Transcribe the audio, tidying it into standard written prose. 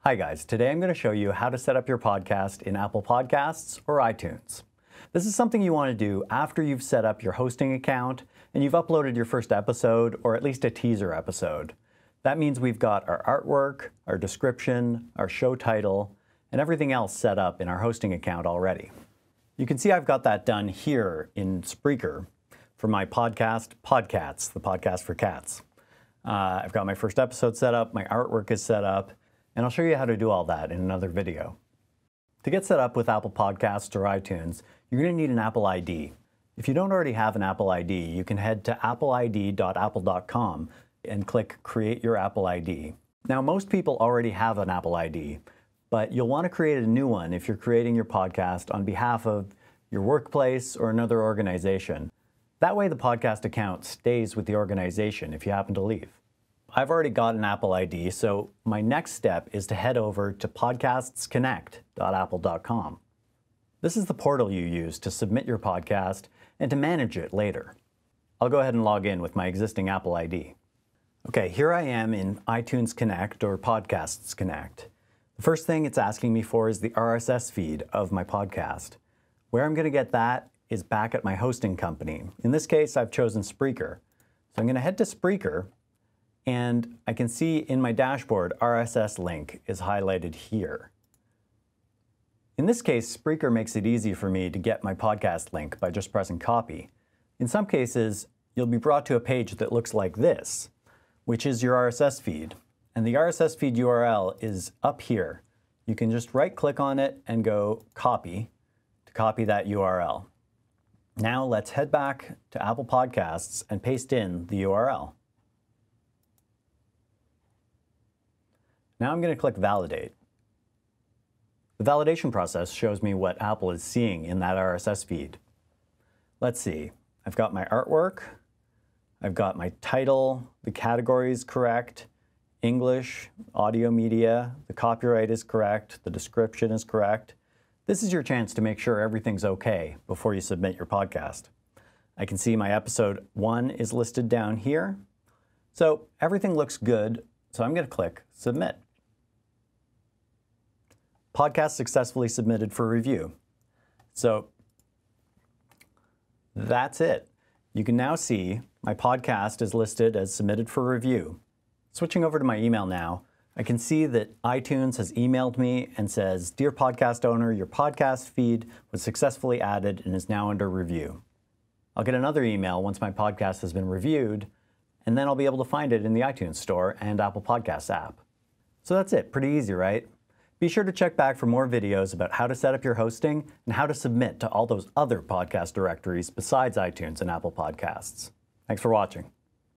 Hi guys, today I'm going to show you how to set up your podcast in Apple Podcasts or iTunes. This is something you want to do after you've set up your hosting account and you've uploaded your first episode or at least a teaser episode. That means we've got our artwork, our description, our show title, and everything else set up in our hosting account already. You can see I've got that done here in Spreaker for my podcast, Podcats, the podcast for cats. I've got my first episode set up, my artwork is set up, and I'll show you how to do all that in another video. To get set up with Apple Podcasts or iTunes, you're going to need an Apple ID. If you don't already have an Apple ID, you can head to appleid.apple.com and click Create Your Apple ID. Now, most people already have an Apple ID, but you'll want to create a new one if you're creating your podcast on behalf of your workplace or another organization. That way the podcast account stays with the organization if you happen to leave. I've already got an Apple ID, so my next step is to head over to podcastsconnect.apple.com. This is the portal you use to submit your podcast and to manage it later. I'll go ahead and log in with my existing Apple ID. Okay, here I am in iTunes Connect or Podcasts Connect. The first thing it's asking me for is the RSS feed of my podcast. Where I'm going to get that is back at my hosting company. In this case, I've chosen Spreaker. So I'm going to head to Spreaker, and I can see in my dashboard, RSS link is highlighted here. In this case, Spreaker makes it easy for me to get my podcast link by just pressing copy. In some cases, you'll be brought to a page that looks like this, which is your RSS feed. And the RSS feed URL is up here. You can just right-click on it and go copy to copy that URL. Now let's head back to Apple Podcasts and paste in the URL. Now I'm going to click Validate. The validation process shows me what Apple is seeing in that RSS feed. Let's see. I've got my artwork. I've got my title. The category is correct. English, audio media. The copyright is correct. The description is correct. This is your chance to make sure everything's okay before you submit your podcast. I can see my episode 1 is listed down here. So everything looks good. So I'm going to click Submit. Podcast successfully submitted for review. So that's it. You can now see my podcast is listed as submitted for review. Switching over to my email now, I can see that iTunes has emailed me and says, "Dear podcast owner, your podcast feed was successfully added and is now under review." I'll get another email once my podcast has been reviewed, and then I'll be able to find it in the iTunes Store and Apple Podcasts app. So that's it. Pretty easy, right? Be sure to check back for more videos about how to set up your hosting and how to submit to all those other podcast directories besides iTunes and Apple Podcasts. Thanks for watching.